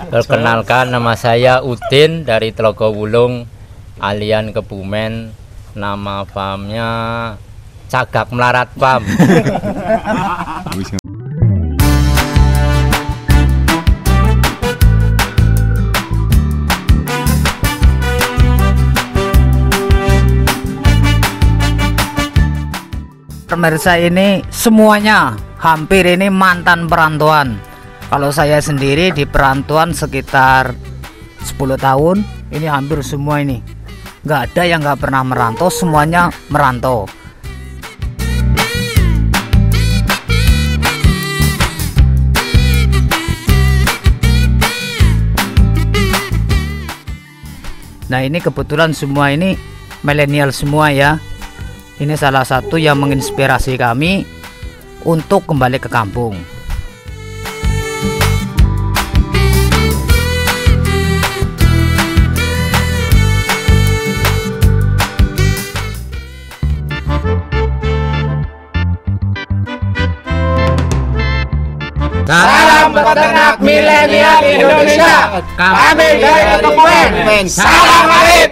Perkenalkan, nama saya Udin dari Telaga Wulung, Alian Kebumen. Nama farmnya Cagak Melarat Farm. Pemirsa, ini semuanya hampir ini mantan perantauan. Kalau saya sendiri di perantauan sekitar 10 tahun, ini hampir semua ini. Nggak ada yang nggak pernah merantau, semuanya merantau. Nah, ini kebetulan semua ini milenial semua ya. Ini salah satu yang menginspirasi kami untuk kembali ke kampung. Salam peternak milenial Indonesia. Kami dari Kebumen. Salam Arif.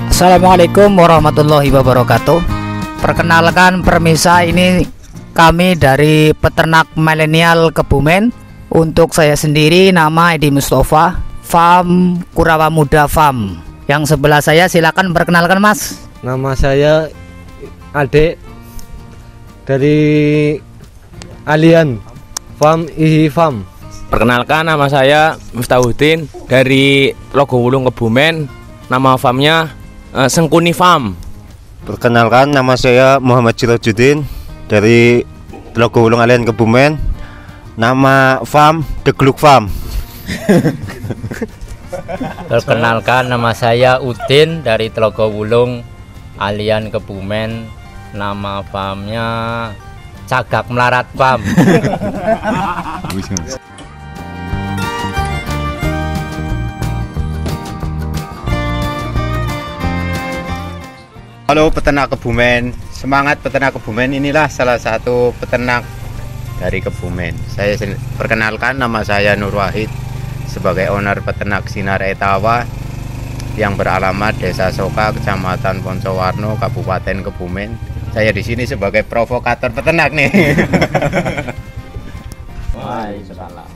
Assalamualaikum warahmatullahi wabarakatuh. Perkenalkan permisa, ini kami dari peternak milenial Kebumen. Untuk saya sendiri nama Edi Mustafa, Farm Kurawa Muda Farm. Yang sebelah saya silakan perkenalkan Mas. Nama saya Ade dari Alian Farm Ihi Farm. Perkenalkan, nama saya Miftahudin dari Telaga Wulung Kebumen. Nama farmnya Sengkuni Farm. Perkenalkan, nama saya Muhammad Sirajuddin dari Telaga Wulung Alian Kebumen. Nama farm The Gluk Farm. Perkenalkan, nama saya Udin dari Telaga Wulung, Alian Kebumen. Nama farmnya Cagak Melarat Farm. Halo peternak Kebumen, semangat peternak Kebumen. Inilah salah satu peternak dari Kebumen. Saya perkenalkan, nama saya Nur Wahid sebagai owner peternak Sinar Etawa yang beralamat Desa Soka, Kecamatan Poncowarno, Kabupaten Kebumen. Saya di sini sebagai provokator peternak nih.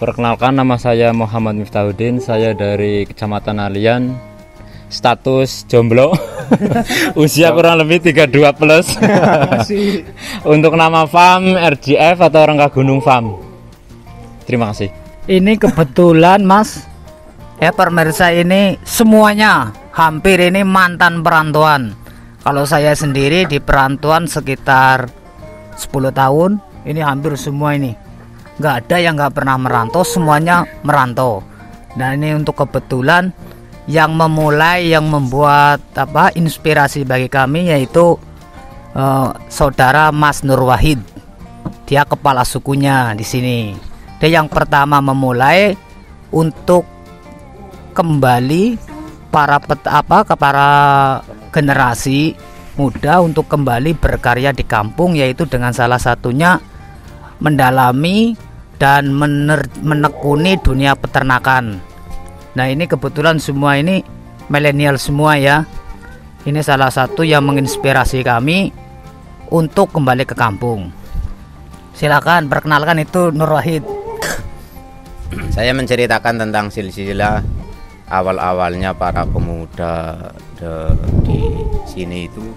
Perkenalkan, nama saya Muhammad Miftahudin. Saya dari Kecamatan Alian. Status jomblo. Usia kurang lebih 32 plus. Untuk nama farm RGF atau Rangka Gunung Farm. Terima kasih. Ini kebetulan Mas ya, pemirsa, ini semuanya hampir ini mantan perantauan. Kalau saya sendiri di perantauan sekitar 10 tahun, ini hampir semua ini. Nggak ada yang nggak pernah merantau, semuanya merantau. Nah, ini untuk kebetulan yang memulai, yang membuat inspirasi bagi kami yaitu saudara Mas Nur Wahid. Dia kepala sukunya di sini. Dia yang pertama memulai untuk kembali para generasi muda untuk kembali berkarya di kampung, yaitu dengan salah satunya mendalami dan menekuni dunia peternakan. Nah, ini kebetulan semua ini milenial semua ya. Ini salah satu yang menginspirasi kami untuk kembali ke kampung. Silakan perkenalkan, itu Nur Wahid. Saya menceritakan tentang silsilah awal-awalnya para pemuda di sini itu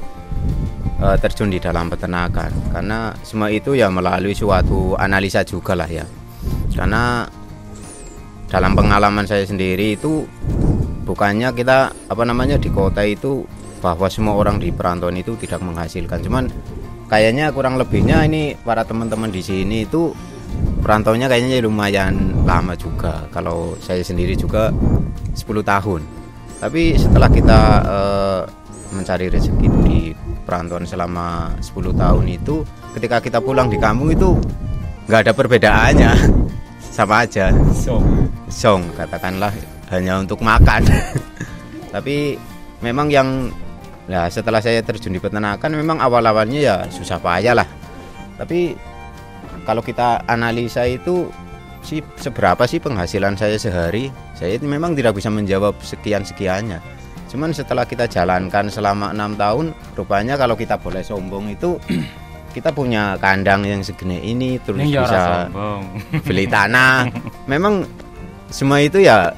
terjun di dalam peternakan, karena semua itu ya melalui suatu analisa juga lah ya. Karena dalam pengalaman saya sendiri itu bukannya kita di kota itu bahwa semua orang di perantauan itu tidak menghasilkan, cuman kayaknya kurang lebihnya ini para teman-teman di sini itu perantaunya kayaknya lumayan lama juga. Kalau saya sendiri juga 10 tahun, tapi setelah kita mencari rezeki di perantauan selama 10 tahun itu, ketika kita pulang di kampung itu nggak ada perbedaannya, sama aja. zong, katakanlah hanya untuk makan. Tapi memang yang setelah saya terjun di peternakan memang awal-awalnya ya susah payah lah. Tapi kalau kita analisa itu seberapa sih penghasilan saya sehari, saya itu memang tidak bisa menjawab sekian-sekiannya. Cuman setelah kita jalankan selama 6 tahun, rupanya kalau kita boleh sombong itu kita punya kandang yang segede ini, terus bisa beli tanah. Memang semua itu ya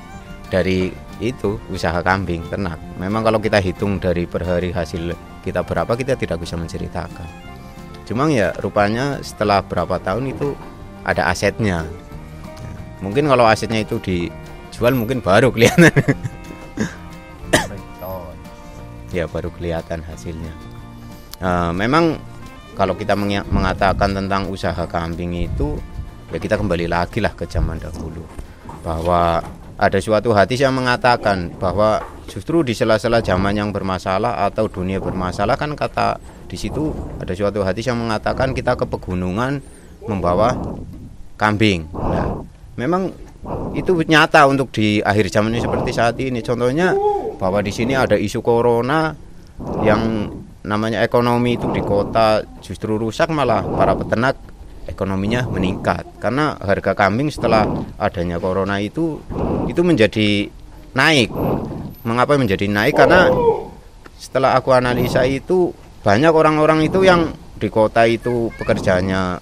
dari itu usaha kambing ternak. Memang kalau kita hitung dari per hari hasil kita berapa, kita tidak bisa menceritakan. Cuma ya rupanya setelah berapa tahun itu ada asetnya. Mungkin kalau asetnya itu dijual mungkin baru kelihatan. Ya baru kelihatan hasilnya. Memang kalau kita mengatakan tentang usaha kambing itu, ya kita kembali lagi lah ke zaman dahulu, bahwa ada suatu hadis yang mengatakan bahwa justru di sela-sela zaman yang bermasalah atau dunia bermasalah, kan kata di situ ada suatu hadis yang mengatakan kita ke pegunungan membawa kambing. Nah, memang itu nyata untuk di akhir zaman ini seperti saat ini. Contohnya bahwa di sini ada isu corona yang namanya ekonomi itu di kota justru rusak, malah para peternak ekonominya meningkat karena harga kambing setelah adanya corona itu menjadi naik. Mengapa menjadi naik? Karena setelah aku analisa itu banyak orang-orang itu yang di kota itu pekerjaannya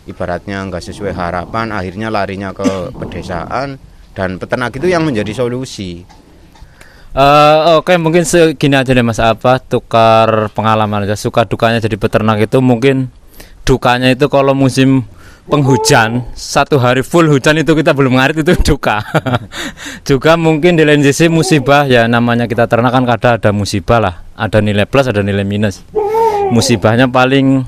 ibaratnya nggak sesuai harapan, akhirnya larinya ke pedesaan, dan peternak itu yang menjadi solusi. Oke, mungkin segini aja deh Mas, tukar pengalaman aja. Suka dukanya jadi peternak itu mungkin dukanya itu kalau musim penghujan, 1 hari full hujan itu kita belum ngarit, itu duka. Juga mungkin di lain sisi musibah, ya namanya kita ternak kan kadang ada musibah lah, ada nilai plus ada nilai minus. Musibahnya paling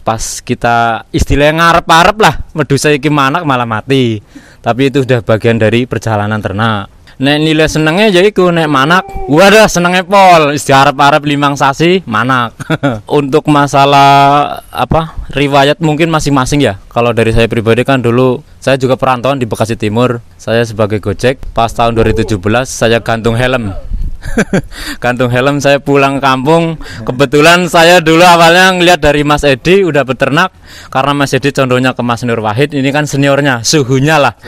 pas kita istilahnya ngarep-arep lah, medus saiki manak malah mati. Tapi itu udah bagian dari perjalanan ternak. Nek nilai senengnya jadi ku nek manak, wadah senengnya pol, istiharap-harap 5 sasi manak. Untuk masalah riwayat mungkin masing-masing ya. Kalau dari saya pribadi kan dulu saya juga perantauan di Bekasi Timur. Saya sebagai Gojek pas tahun 2017 saya gantung helm. Gantung helm saya pulang kampung. Kebetulan saya dulu awalnya ngeliat dari Mas Edi udah beternak, karena Mas Edi condongnya ke Mas Nur Wahid, ini kan seniornya, suhunya lah.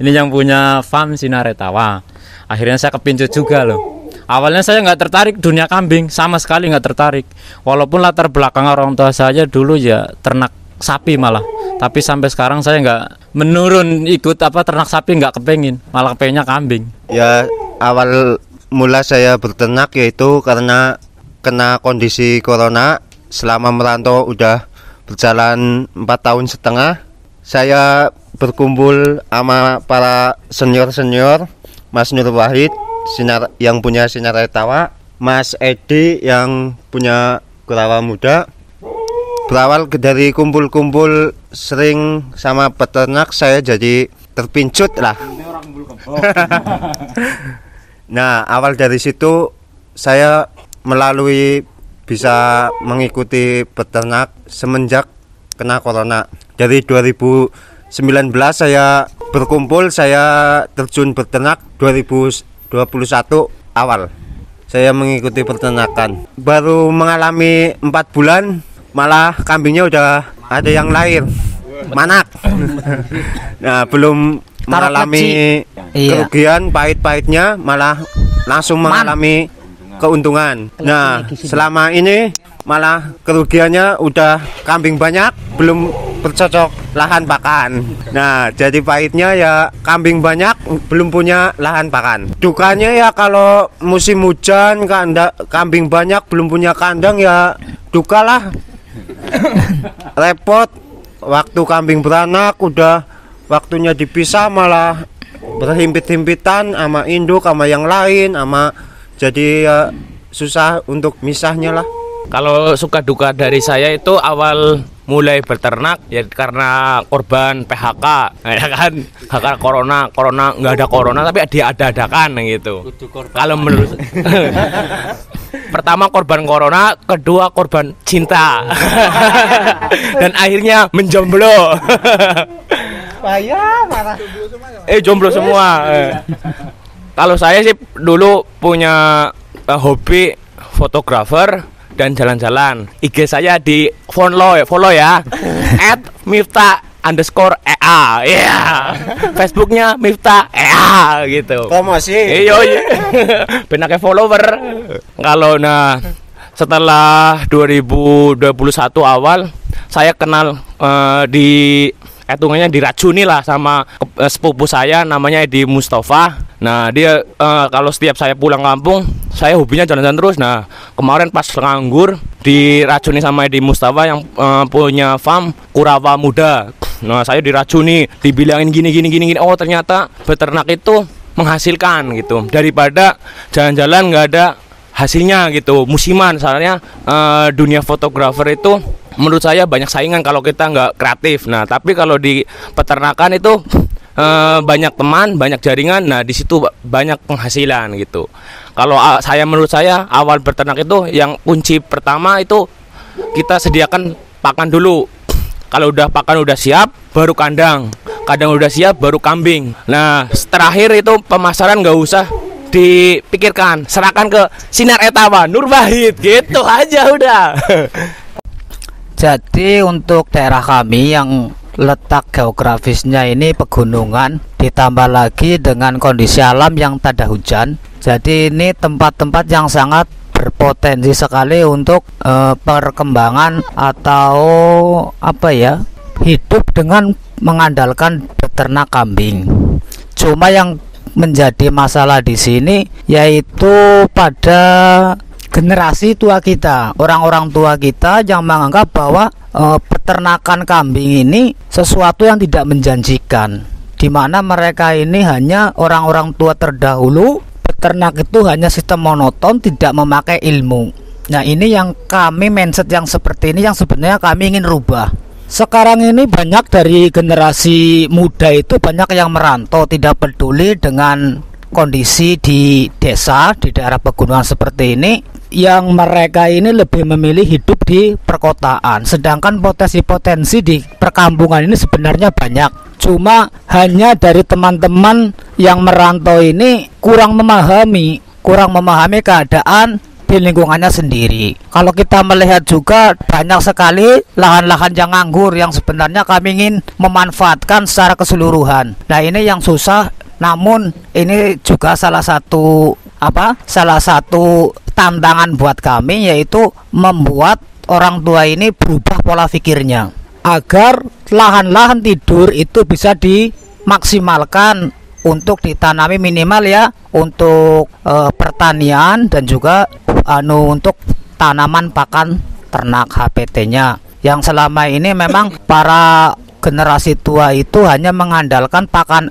Ini yang punya farm Sinaretawa. Akhirnya saya kepincut juga loh. Awalnya saya nggak tertarik dunia kambing, sama sekali nggak tertarik. Walaupun latar belakang orang tua saya dulu ya ternak sapi malah. Tapi sampai sekarang saya nggak menurun ikut ternak sapi, nggak kepengin, malah kepengennya kambing. Ya awal mula saya berternak yaitu karena kena kondisi corona. Selama merantau udah berjalan 4,5 tahun. Saya berkumpul sama para senior-senior, Mas Nur Wahid yang punya Sinaretawa, Mas Edi yang punya Kurawa Muda. Berawal dari kumpul-kumpul sering sama peternak, saya jadi terpincut lah. Nah, awal dari situ saya melalui bisa mengikuti peternak semenjak kena corona. Dari 2019 saya berkumpul, saya terjun beternak 2021 awal. Saya mengikuti peternakan. Baru mengalami 4 bulan malah kambingnya udah ada yang lahir. Manak. Nah, belum mengalami kerugian, pahit-pahitnya malah langsung mengalami keuntungan. Nah, selama ini malah kerugiannya udah kambing banyak, belum bercocok lahan pakan. Nah, jadi pahitnya ya kambing banyak, belum punya lahan pakan. Dukanya ya kalau musim hujan, kambing banyak, belum punya kandang ya duka lah. Repot, waktu kambing beranak udah waktunya dipisah malah berhimpit-himpitan sama induk sama yang lain, jadi ya susah untuk misahnya lah. Kalau suka duka dari saya itu awal mulai beternak ya karena korban PHK, ya kan, karena corona nggak ada corona tapi ada-adakan gitu. Kalau menurut pertama korban corona, kedua korban cinta, dan akhirnya menjomblo. Jomblo semua. Kalau saya sih dulu punya hobi fotografer dan jalan-jalan. IG saya di follow ya. @miftah_ea. Iya. Facebooknya Miftah ea gitu. Promosi. Iya. Benake follower. Kalau setelah 2021 awal saya kenal diracuni lah sama sepupu saya namanya Edi Mustafa. Nah dia kalau setiap saya pulang kampung saya hobinya jalan-jalan terus. Nah kemarin pas nganggur diracuni sama Edi Mustafa yang punya farm Kurawa Muda. Nah saya diracuni, dibilangin gini. Oh ternyata beternak itu menghasilkan gitu, daripada jalan-jalan nggak ada hasilnya gitu. Musiman soalnya dunia fotografer itu menurut saya banyak saingan kalau kita nggak kreatif. Nah tapi kalau di peternakan itu banyak teman, banyak jaringan. Nah di situ banyak penghasilan gitu. Kalau menurut saya awal beternak itu yang kunci pertama itu kita sediakan pakan dulu. Kalau pakan udah siap baru kandang udah siap baru kambing. Nah terakhir itu pemasaran nggak usah dipikirkan, serahkan ke Sinar Etawa Nur Wahid gitu aja udah. Jadi untuk daerah kami yang letak geografisnya ini pegunungan, ditambah lagi dengan kondisi alam yang tak ada hujan, jadi ini tempat-tempat yang sangat berpotensi sekali untuk perkembangan atau hidup dengan mengandalkan beternak kambing. Cuma yang menjadi masalah di sini yaitu pada generasi tua kita, orang-orang tua kita yang menganggap bahwa peternakan kambing ini sesuatu yang tidak menjanjikan, di mana mereka ini hanya orang-orang tua terdahulu. Peternak itu hanya sistem monoton, tidak memakai ilmu. Nah ini yang kami mindset yang seperti ini yang sebenarnya kami ingin rubah. Sekarang ini banyak dari generasi muda itu banyak yang merantau, tidak peduli dengan kondisi di desa, di daerah pegunungan seperti ini, yang mereka ini lebih memilih hidup di perkotaan. Sedangkan potensi-potensi di perkampungan ini sebenarnya banyak. Cuma hanya dari teman-teman yang merantau ini kurang memahami keadaan di lingkungannya sendiri. Kalau kita melihat juga banyak sekali lahan-lahan yang nganggur yang sebenarnya kami ingin memanfaatkan secara keseluruhan. Nah ini yang susah, namun ini juga salah satu tantangan buat kami, yaitu membuat orang tua ini berubah pola pikirnya agar lahan-lahan tidur itu bisa dimaksimalkan untuk ditanami minimal ya untuk pertanian dan juga untuk tanaman pakan ternak HPT-nya, yang selama ini memang para generasi tua itu hanya mengandalkan pakan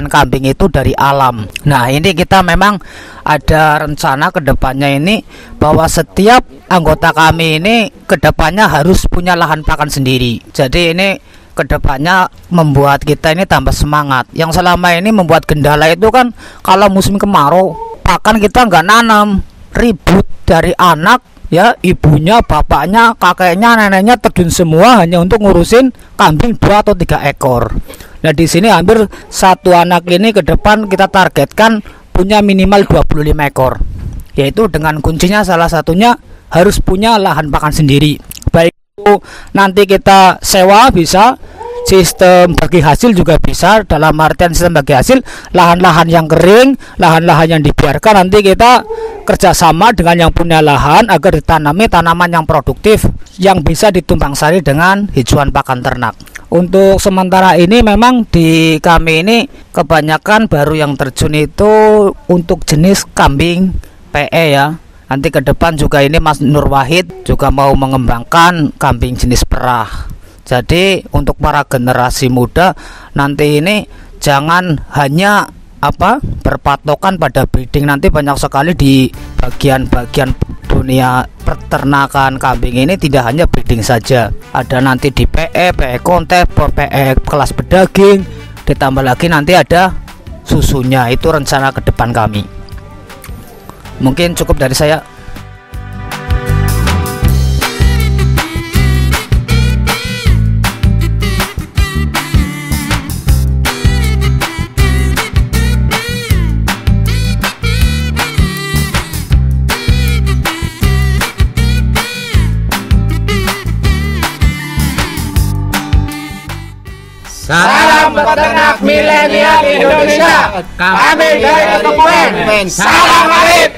kambing itu dari alam. Nah ini kita memang ada rencana kedepannya ini bahwa setiap anggota kami ini kedepannya harus punya lahan pakan sendiri. Jadi ini kedepannya membuat kita ini tambah semangat. Yang selama ini membuat kendala itu kan kalau musim kemarau pakan kita nggak nanam, ribut dari anak ya, ibunya, bapaknya, kakeknya, neneknya terjun semua hanya untuk ngurusin kambing 2 atau 3 ekor. Nah di sini hampir satu anak ini ke depan kita targetkan punya minimal 25 ekor, yaitu dengan kuncinya salah satunya harus punya lahan pakan sendiri. Baik itu nanti kita sewa bisa, sistem bagi hasil juga bisa. Dalam artian sistem bagi hasil, lahan-lahan yang kering, lahan-lahan yang dibiarkan, nanti kita kerjasama dengan yang punya lahan agar ditanami tanaman yang produktif yang bisa ditumpang sari dengan hijauan pakan ternak. Untuk sementara ini memang di kami ini kebanyakan baru yang terjun itu untuk jenis kambing PE ya. Nanti ke depan juga ini Mas Nur Wahid juga mau mengembangkan kambing jenis perah. Jadi untuk para generasi muda nanti ini jangan hanya berpatokan pada breeding. Nanti banyak sekali di bagian-bagian dunia peternakan kambing ini tidak hanya breeding saja, ada nanti di PE kontes, PE kelas bedaging, ditambah lagi nanti ada susunya. Itu rencana ke depan kami. Mungkin cukup dari saya. Salam peternak milenial Indonesia. Kami dari Kebumen. Salam Alif.